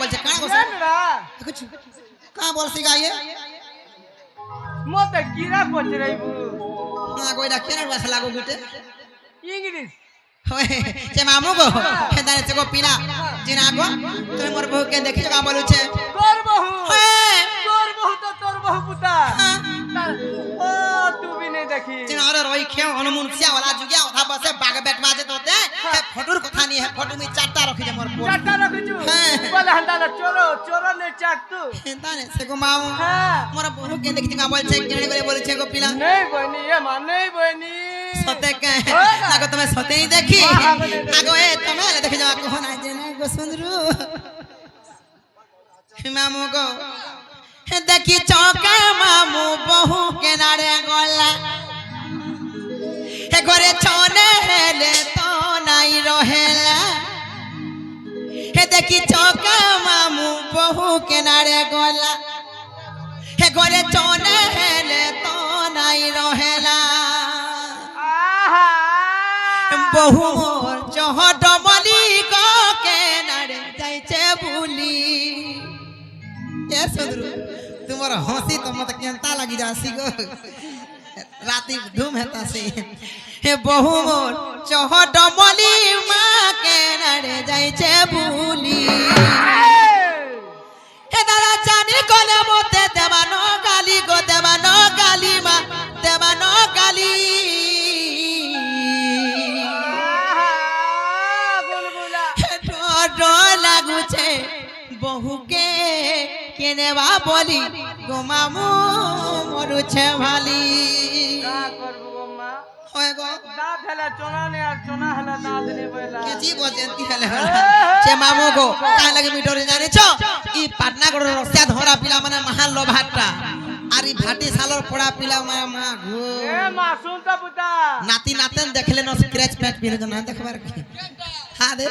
বলছে কানা বলছে कुछ कहां बोल सी गाये মতে কিরা পচরাইবু না কইরা কেন ভাষা লাগো গুটে इंग्लिश से मामू को दाने से को पीला जिना को तुम मोर बहू के देखि का बोलु छे तोर बहू तो तोर बहू पुता ओ तू भी नहीं देखी जिना अरे रोई खे हनुमान सिया वाला जुगिया उठा बसे बाग बैठ बाजे तोते फोटोर कथा नहीं है फोटो में चाटा रखी जे मोर चाटा रखी छु बोले हंदाला चोरो ने चाट तू दाने से को मामू मोर बहू के देखि का बोल छे केने करे बोल छे को पीला नहीं बहनी ये मान नहीं बहनी सते के लागो तुम सते ही देखी आगो ए तुम ले देखि जा को ना जेने गो सुंदरू मामू को देखी चौका मामू बहू के नारे गला हे घरे छोने हेले तो नहीं रहेला हे देखी चौका मामू बहू के नारे गला हे घरे छोने हेले तो नहीं रहेला बहु मोर चहट मली को के नारे जाइछे भूली ए सुंदरू तुमर हंसी तो मत केंता लगी जासी गो राती धूम हेता से हे बहु मोर चहट मली मां के नारे जाइछे भूली हे दादा जानी कोले मते देवानो गाली गो देवानो गाली मां देवानो गाली लागू छे बहु के केनेवा बोली गो मामू मरु छे भाली का करबो गो मां होय गो दाद हला चोना ने और चोना हला दाद ने बोला के जी बोलती हले छे मामू को का लगे मिटोरे जाने छो ई पाटना गड़ रस्या धरा पिला माने महान लोभाटा आरी भाटी सालर पड़ा पिला मा गो ए मां सुन त पुता नाती नातन देखले न स्क्रैच पैच पिले ना देखबार की हां दे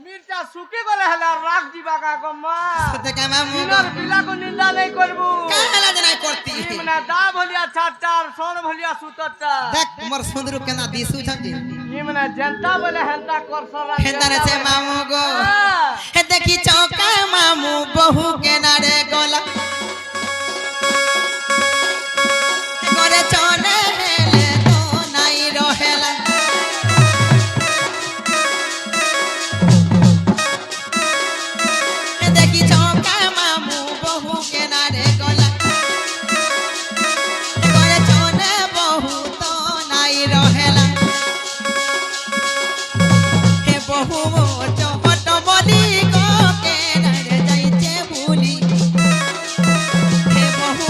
मिर्चा सुके गले हला राख जीवा का गो मां सते का मामू बिना बिला को निंदा नहीं करबू का हला जनाई करती मने दा भलिया छाटार सोन भलिया सुतता देख मोर सुंदरू केना दिसु छथि ई मने जनता बोले हंता कर सरा हेंदा रे से मामू गो हे देखी चौका मामू बहू के नारे गोला करे चोने हेले तो नहीं रहेला हे देखी चौका मामू बहू के नारे गोला करे चोने बहू तो नहीं रहेला हे बहु चौहट बोली को के नारे जाइछे भूली हे बहु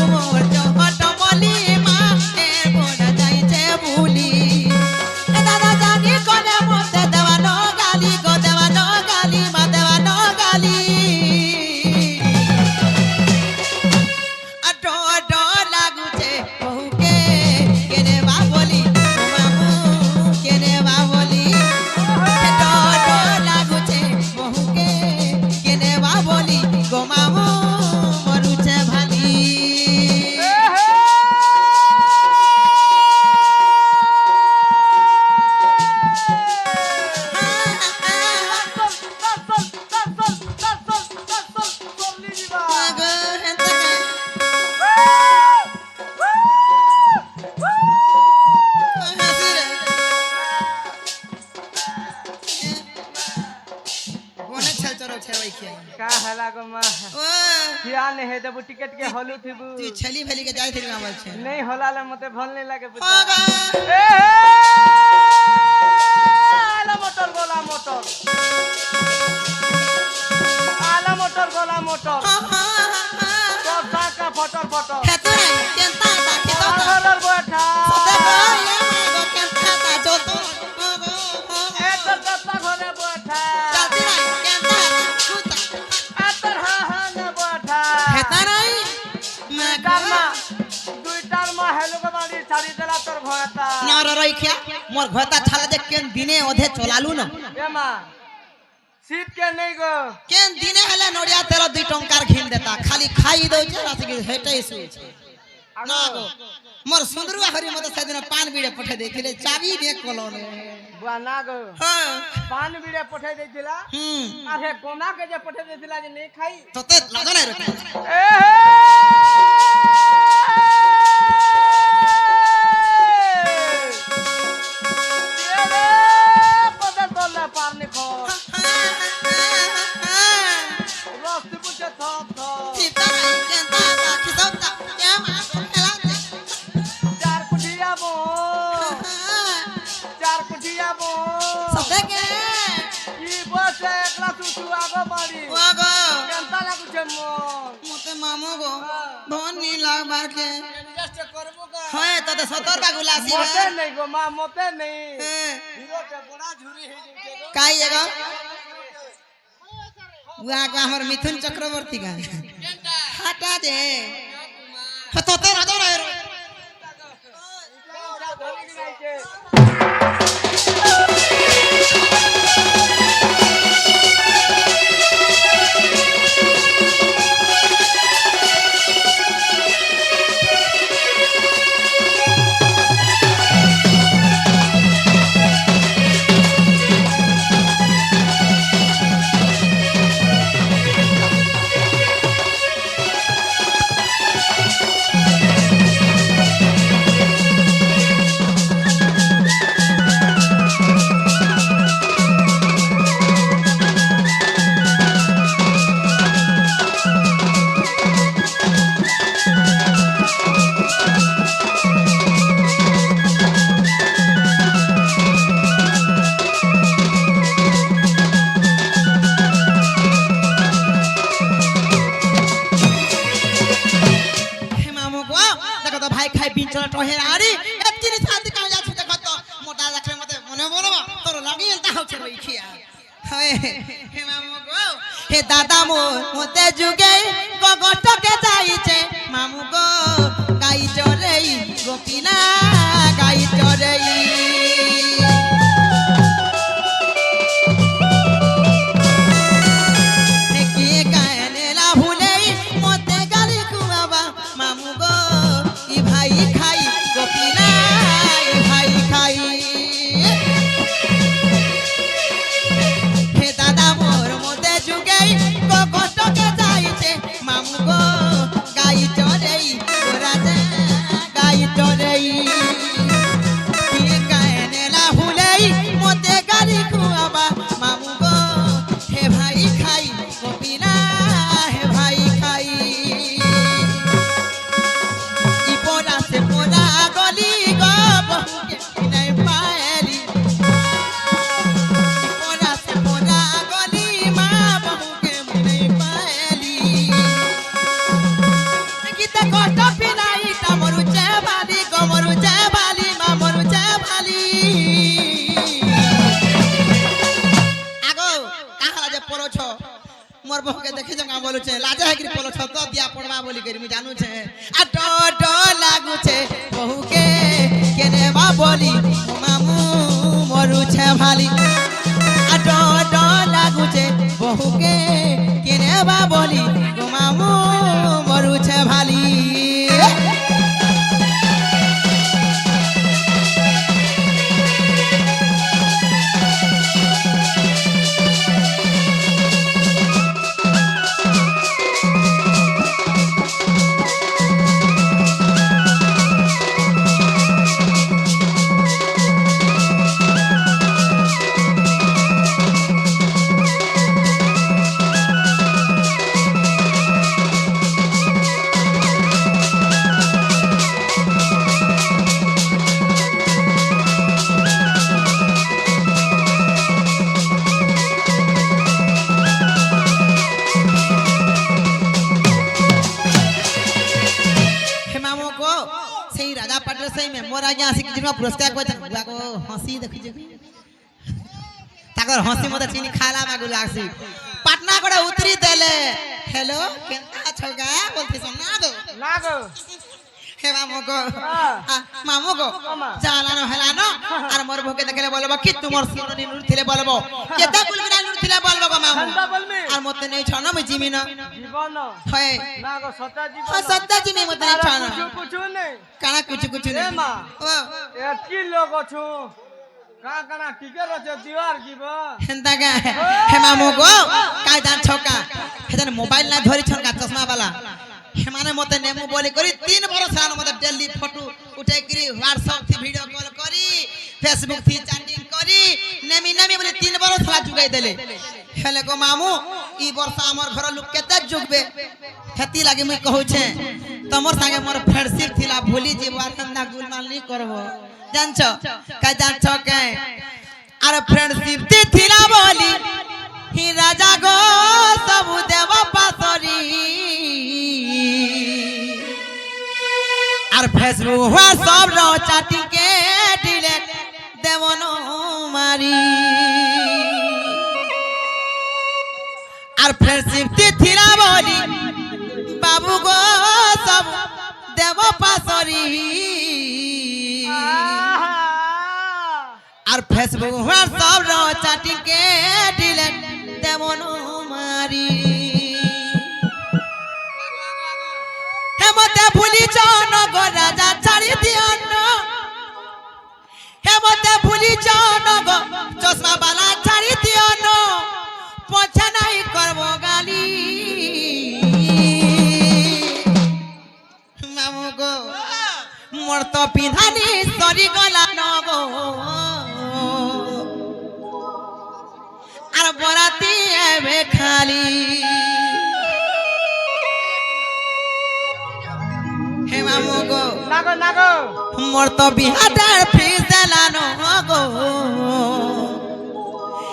चौहट बोली मां के बोला जाइछे भूली ए दादा जानी कोने मते देवानो गाली गो देवानो गाली मा देवानो गाली अटो अटो लागू छे बहु के केने बा बोली मामू केने बा बोली अटो अटो लागू छे बहु के केने बा बोली गो मामू मरु छे भाली का हला गो मां हिया ने हे देबू टिकट के हलू थिबू तू छली भली के जाई थी गावल छे नहीं होला ले मते भल नहीं लागे पुता होगा ए आला मोटर गोला मोटर आला मोटर गोला मोटर तो साका फटर फटर है तो नहीं केंता ता के तो हलर बैठा देखो ये गो केंता ता जो तो ए तो तत्ता घरे बैठा चलती नहीं केंता कुता आतर हा ने बैठा है तो नहीं मैं कारमा दुईटार मा हेलो के बाड़ी छाड़ी देला तोर भयता ना रई खिया मोर घता छाला जे केन दिने ओधे चलालू न ए मां सीट के नहीं गो केन दिने हला नोडिया तेरा 2 टंकार घिन देता खाली खाई दो छे रात के हेटै सुई छे ना गो मोर सुंदरुआ हरि मत से दिन पान बीड़े पठे देथिले चाबी दे कोलोने বুয়া না গো হ্যাঁ পান বিড়ে পঠাই দিয়েছিলা আরে কোনা কে যে পঠাই দিয়েছিলা যে নেই খাই তোতে লাজ নাই রে এ পদে তোলে পারনি খো রস্তি পুছে থপ থপ চিতারাই কেনতা রাখি দাওতা কেমা খেলা চার কুঠিয়া বো চার কুঠিয়া বো সবেকে কি বসে একলা তুতু আগো বাড়ি ওগো কেনতা লাগুছে মন মতে মামু গো ধনী লাগবার কে ইনভেস্ট করবো কা হয় তোতে 70 বাগুলা আসি মতে নেই গো মা মতে নেই হ্যাঁ হিরোতে বড়া ঝুরি হই যাচ্ছে গো কাই এগো উয়া গো हमर मिथुन चक्रवर्ती का हटा दे তোতে রাজ নাই রে ধরি গিনাইছে हे दादा मो मते जुगे गगटके जाइछे मामू गो गाई चरेई गोपीना गाई चरेई के गाने ला भूलेई मते गाली कुआबा मामू गो ई भाई खाई गोपीना ई भाई खाई हे दादा मोर मते जुगे गगटके जाइछे मामू गो गाई चरेई गोराजा गाई चरेई के गाने ला भूलेई मते गाली कुआबा मामू गो हे भाई खाई गोपीना हे भाई खाई ई पोरा से पोरा गली गो बहु के नहीं पाएली पोरा से पोरा गली माँ बहु के नहीं पाएली गीत कष्ट पिलाई ता मरु बाली गो मरु बाली माँ मरु बाली আগো কাহালা যে পড়ছ মোর বহুকে দেখি জঙ্গা বলুছে লাজে হেগরি পড়ছ তো দিয়া পড়বা বলি করি মি জানু ছে আ ড লাগু ছে বহুকে কেনে বা বলি মামু মরুছে ভালি আ ড লাগু ছে বহুকে কেনে বা বলি মামু মরুছে ভালি সেই রাজা পাটের সেই মেম্বর আগে আসি কি পুরস্কার কইছেন বুয়াকো হাসি দেখি তাকর হাসি মতে চিনি খালা বাগু লাগছি পাটনা করে উতরি দেলে हेलो केनता छलगा बोलतिस ना गो हे मामू गो जालानो हेलानो আর মোর ভকে দেখলে বলবো কি তোমার সোননি নুর থিলে বলবো কেতা বলবি না নুর থিলে বলবো গো মামু আর মতে নেই ছনা মই জিমি না জীবন হয় না গো সত্য জীবন সত্য জিমি মতে নেই ছনা কিছু নেই কানা কুচু কুচু এ নেই মা ও এ কি লোক আছো কা কানা টিকে রছে দিওয়ার জীব হেন্তা কে হে মামু গো কাই জান ছকা হেদান মোবাইল না ধরি ছকা চশমা वाला হেমানে মতে নেমু বলি করি 3 বছর সান মতে ডেলি ফটো উঠাই করি WhatsApp থি ভিডিও কল করি Facebook থি চ্যাটিং করি নেমি বলি 3 বছর সালা জুগাই দেলে হেলে গো মামু ই বর্ষ আমার ঘর লোক কেতে জুগবে হেতি লাগি মুই কহুছে তোমার संगे मोर फ्रेंडशिप थिला भूली जीवार हेंदा गुलमाल नी करबो जानछो काई जानछो के अरे फ्रेंडशिप थिला बोली ही राजा गो सब देव पासरी और फेसबुक व्हाट्सएप रो चैटिंग के डिलीट देवनो मारी और फ्रेंडशिप थिला बोली बाबू गो सब देव पासरी और फेसबुक व्हाट्सएप रो चैटिंग के डिलीट देवनो मारी हे मते भूली जाओ न गो राजा छाड़ी दियो न हे मते भूली जाओ न गो चश्मा वाला छाड़ी दियो न पछा नहीं करबो गाली मामू गो मोर तो पिधानी सरी गला न गो আর বরাতি এবে খালি হে মামু গো নাগো নাগো মোর তো বিহাটার ফিস দেলানো গো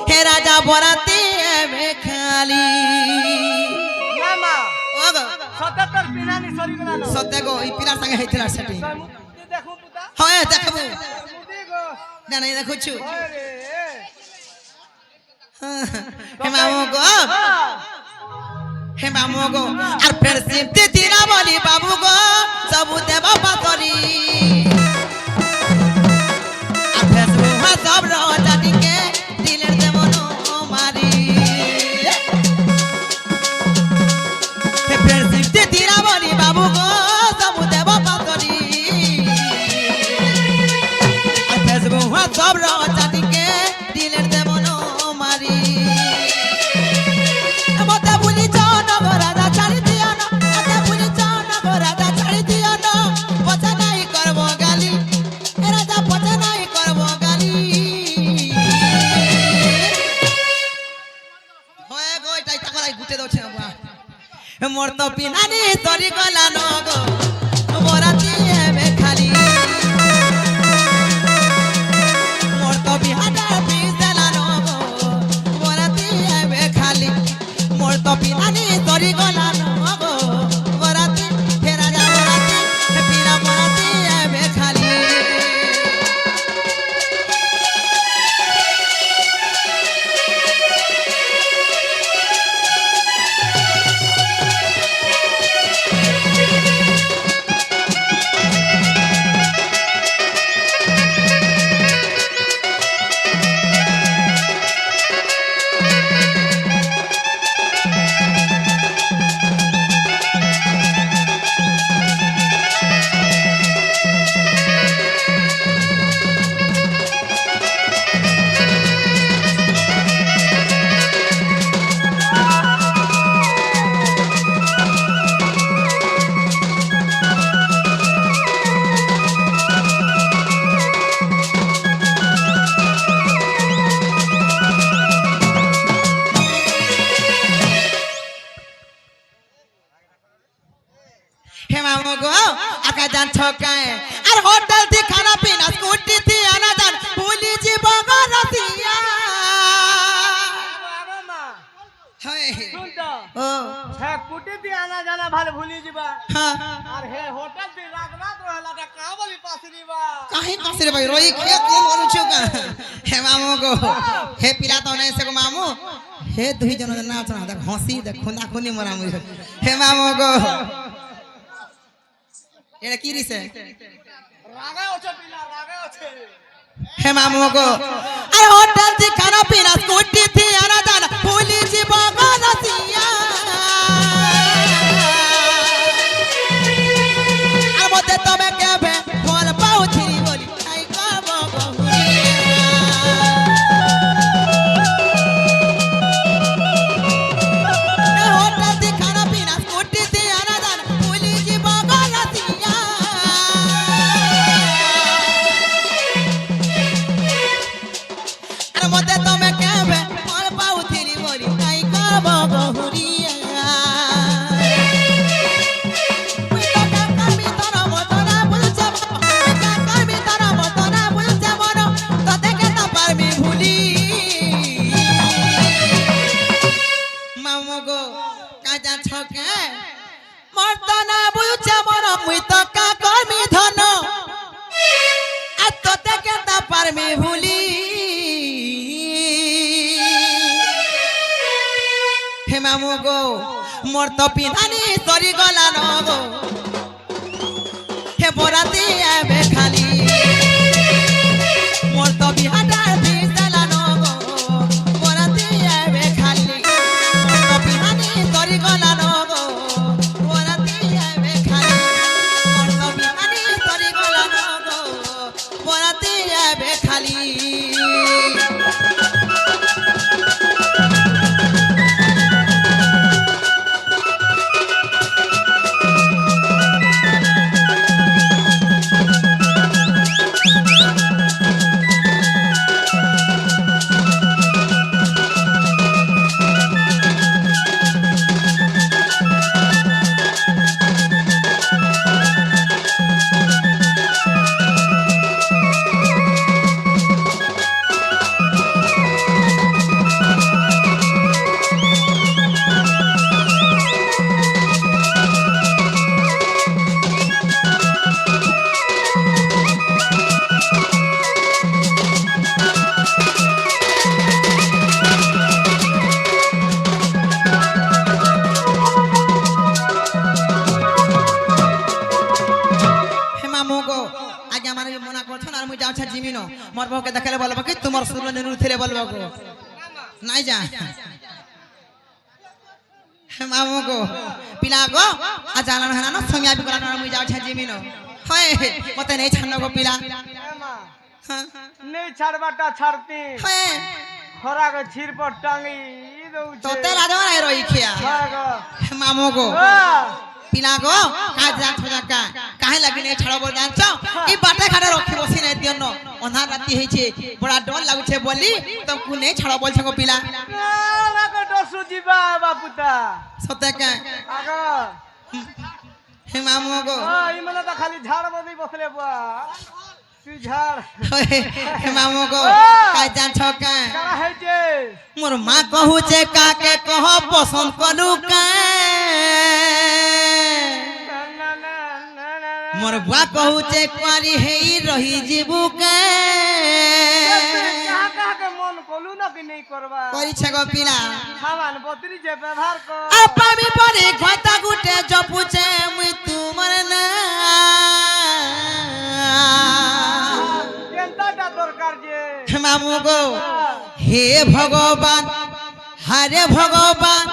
হে রাজা বরাতি এবে খালি মামা ও গো 77 পিনানি সরি গলা ন সত্যি গো এই পিলার সঙ্গে হইছিল সেটি মুতি দেখু পুতা হয় দেখবো মুতি গো না না দেখুছু আরে হে মামু গো হে মামু গো আর ফ্রেন্ডশিপ দিনা বলি বাবু গো সব দেব পাতরি আর ফেসবুক সব রটাটিকে দিলের দেবনো মারি হে ফ্রেন্ডশিপ দিনা বলি বাবু গো সব দেব পাতরি আর ফেসবুক সব রটাটিকে দিলের দেবনো মারি মতে ভুলি যাও না গো রাজা ছাড়ি দিও না মতে ভুলি যাও না গো রাজা ছাড়ি দিও না পছা নাই করব গালি এ রাজা পছা নাই করব গালি হয় গো এটাই টাকালাই গুটে দছে না মোর তো পিনানি তরি গলা ন গো মোরাতি এবে খালি মোর তো বিহাটা পিস দেলানো গো মোরাতি এবে খালি মোর তো পিনানি তরি গলা ন গো মোরাতি হে রাজা মোরাতি হে পিনা মোরাতি এবে খালি हे मामू गो आका जान छकाए और होटल थी खाना पीना स्कूटी थी आना जान भूली जी बगा रतिया আগো মা हाय শুন তো ओ হে কুটি দি আনা জানা ভালো ভুলি যাবা हां আর হে হোটেল দি রাত রাত রহলাটা কা বলি পাছি দিবা काहे कासे रे भाई रोई खेत को मनु छुका हे मामू गो हे पिला तो नहीं से गो मामू हे दुई जन नाच ना देख हंसी देख खुंदा खुनी मरा मुई हे मामू गो एड़ा की रिसे রাগে ওছে পিলা রাগে ওছে हे मामू गो अरे होटल थी खाना पीना स्कूटी थी आना जाना भूली जी बगा रतिया আর মতে তবে কেবে ফল পাউ ছিরি বলি তাই কব বহুরিয়া কাজা ছকে মর্ত না বুঝছে মর মুই তো কা কর্মী ধন আর তোতে কেতা পারমি ভুলি হে মামু গো মোর তো পিধানি সরি গলা ন গো হে বরাতি আবে খালি মোর তো বিহাটা দিছলা ন গো বরাতি আবে খালি মোর তো পিধানি সরি গলা ন গো বরাতি আবে খালি মোর তো পিধানি সরি গলা ন গো বরাতি আবে খালি मोर बहू के देखले बोलबो कि तुमर सुरन नु थेले बोलबो को नहीं जा मामू को पिला को आ जालन हना न संज्ञा भी करा न मुई जाउ छ जिमिनो होय मते नहीं छानो को पिला हां नहीं छाड़बाटा छाड़ती होय खरा के छीर पर टांगी दउ तो ते लाजो नहीं रोई खिया मामू को पिला को का जा छोजा का काहे लगी नहीं छाड़ो बोल जान छ ई बाटे खाडे रखी बसी नहीं दियन अन्हार राती है छे बड़ा डर लागु छे बोली तुमको नहीं छाड़ो बोल छ को पिला ना को डसु जीवा बापुता सते का आगो हे मामू को ई मने त खाली झाड़ बदी बसले बुआ तू झाड़ हे मामू को का जान छ का करा है जे मोर मां कहू छे का के कह पसंद कलू का मोर बुआ कहू छे कुआरी हेई रही जीबू के कहा कहा के मन कोलू न कि नहीं करबा करी छ गो पिला सामान बतरी जे व्यवहार को आपा भी परे घटा गुटे जपू छे मुई तुमर ना केनता दरकार जे मामू गो हे भगवान हरे भगवान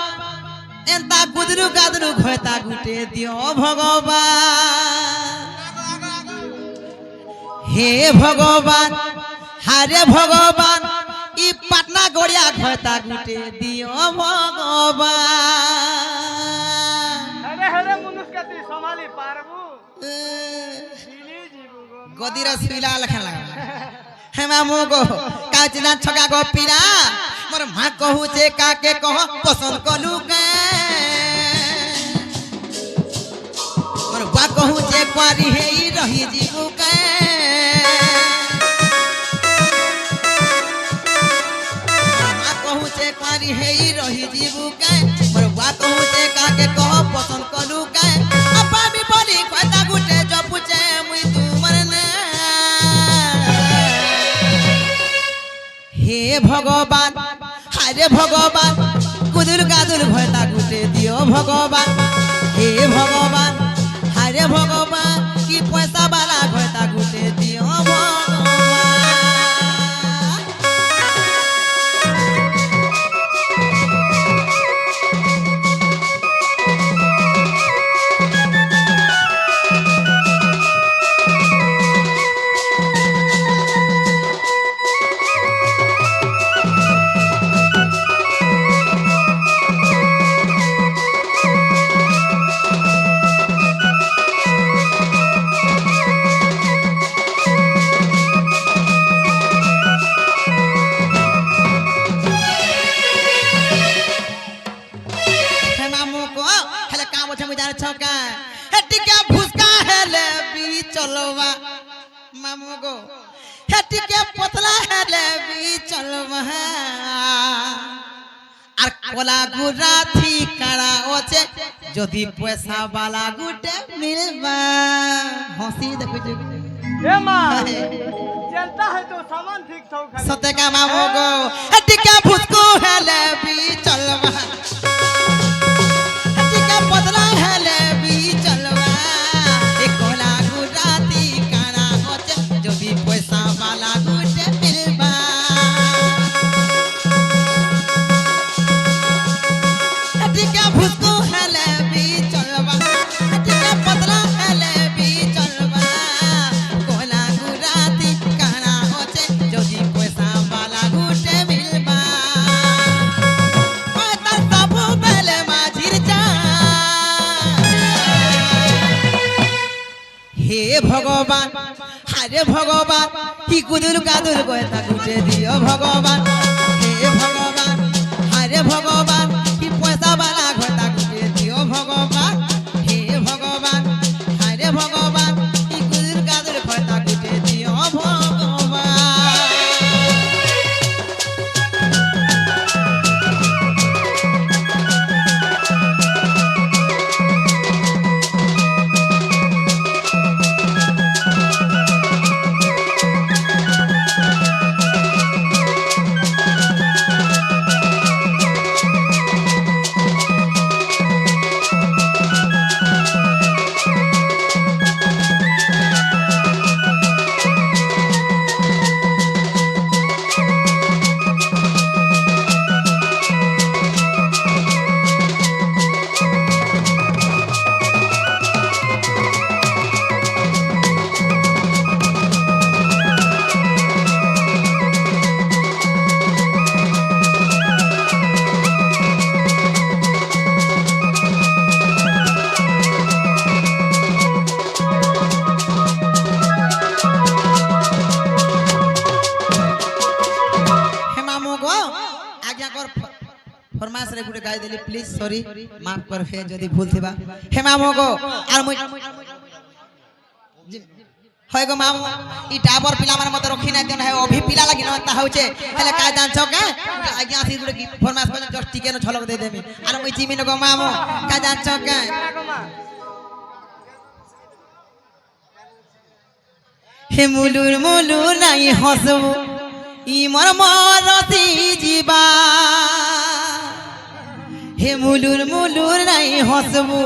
एंता गुदरु गादरु घटा गुटे दियो भगवान हे भगवान हरे भगवान ई पटना गोड़िया घटा गुटे दियो भगवान अरे हरे मनुष्य के तू संभाली पारबू दिली जीबू गो गदिरा सुइला लखन लगा हे मामू गो का चिना छका गो पिला मोर मां कहू जे का के कह पसंद कलू के मोर बा कहू जे क्वारी हेई रही जीबू के मां कहू जे क्वारी हेई रही जीबू के मोर बा कहू जे का के कह पसंद कलू के अपा भी बोली खता गुटे जपुचे मुई तुमर ना हे भगवान हरे भगवान कुदुर गादुर भयता गुटे दियो भगवान हे भगवान हरे भगवान की पैसा वाला भयता गुटे दियो भगवान मामू गो हेटी के पतला है ले भी चलवा আর কলা গুড়া থি কাড়া ওছে যদি পয়সা বালা গুটে মিলবা হসি দেখো ए माँ चलता है तो सामान ठीक ठाक खाली। सते का मामो गो टिका फुसको हेले भी चलवा टिका बदला हेले भी चलवा एक कोला गुराती काना होचे যদি পয়সা বালা গুটে মিলবা টিকা ফুসको হেলে भी चलवा टिका बदला हेले भी चलवा कोला गुराती काना होचे যদি পয়সা বালা গুটে মিলবা পাতা সাবু বেলে মাঝির চা হে ভগবান হারে ভগবান কি কুদুর কাদুর কথা গুটে দিও ভগবান হে ভগবান হারে ভগবান কি পয়সা বালা কথা গুটে দিও ভগবান হে ভগবান হারে ভগবান কি কুদুর কাদুর কথা গুটে দিও ভগবান फरमाइश रे गुटे गाय देली प्लीज सॉरी माफ कर फे जदी भूल थिबा हे मामो गो आर मुई होय गो मामो ई टाबर पिला माने मत रखी ना देन है अभी पिला लगी न ता होचे हेले काय जान छ के आज्ञा सी गुटे फरमाइश कर जस्ट टिके न झलक दे देमी आर मुई चिमिन गो मामो काय जान छ के हे मुलुर मुलुर नाही हसबो ई मोर मरती जीवा हे मुलुर मुलुर নাই হসবু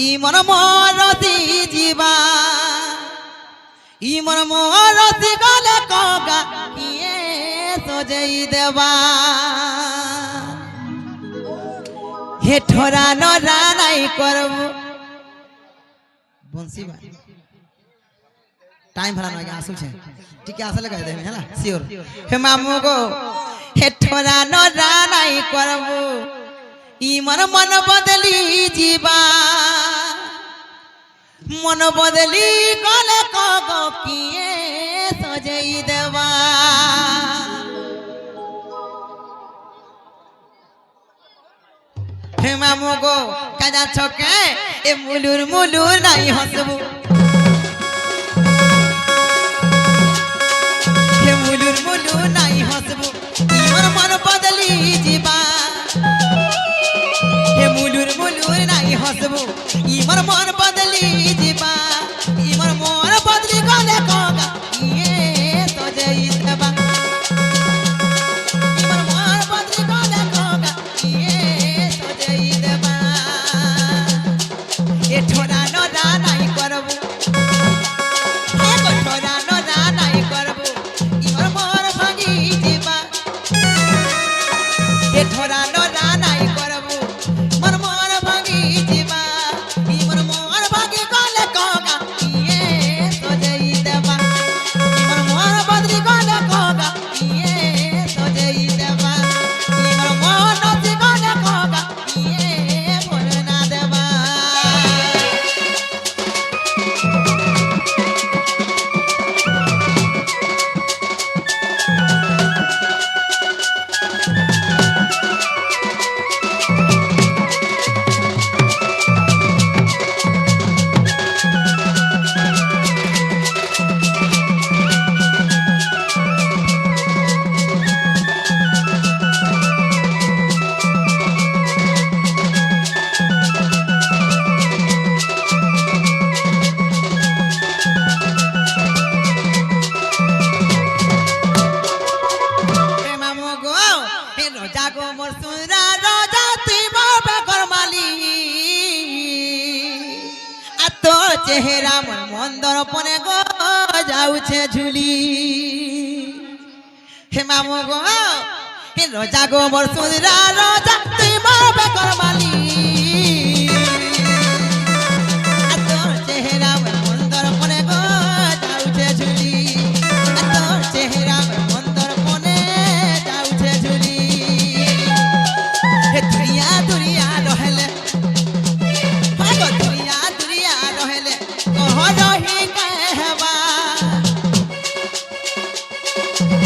ই মন মরতি জীবা ই মন মরতি গলে কগা কিয়ে সজেই দেবা হে ঠোরা নরা নাই করবু বংশী ভাই টাইম ভরা নয় আসুছে ঠিক আসলে কই দেবে হলা সিওর হে মামু গো হে ঠোরা নরা নাই করবু ই মন মন বদলি জীবা মন বদলি গলে কগ কিয়ে সজেই দেবা হে মামু গো কাজা ছকে এ মুলুর মুলুর নাই হসবু হে মুলুর মুলুর নাই হসবু ই মন মন বদলি জীবা हे मुलुर मुलुर नाही हसबू ई मोर मन बदली जीवा ई मोर मन बदली गले कगा ये सजई देबा ई मोर मन बदली गले कगा ये सजई देबा ए ठोरा नरा नाही करबू हे ठोरा नरा नाही करबू ई मोर मन भागी जीवा ए ठोरा नरा नाही करबू मन मन भागी जीवा ई मन मन চেহারা মন মন্দর পনে গো যাউছে ঝুলি হে মামু গো হে রোজা গো মোর সুন্দরা রোজা তুই মোর বেকর মালি তোর চেহারা মন মন্দর পনে গো যাউছে ঝুলি তোর চেহারা মন মন্দর পনে যাউছে ঝুলি হে দুনিয়া দুনিয়া রহেলে দুনিয়া দুনিয়া রহেলে কহ রহি कहवा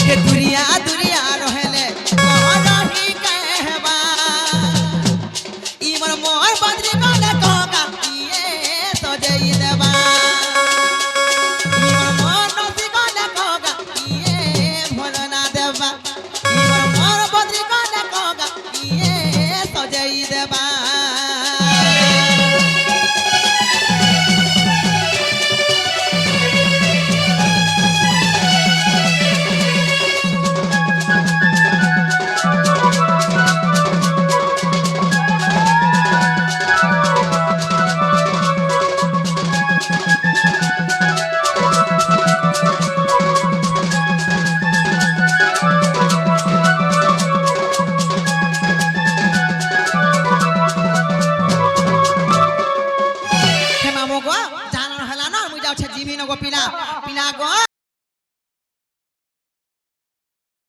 हे दुनिया दुनिया रहेले कह रही कहवा ई मोर मोर बदरी कोने कहगा ये सजई देवा ई मोर मोर नसी कोने कहगा ये भोल ना देवा ई मोर मोर बदरी कोने कहगा ये सजई देवा জানার হলা না মুই যাচ্ছে জিমি নগো পিলা পিলা গো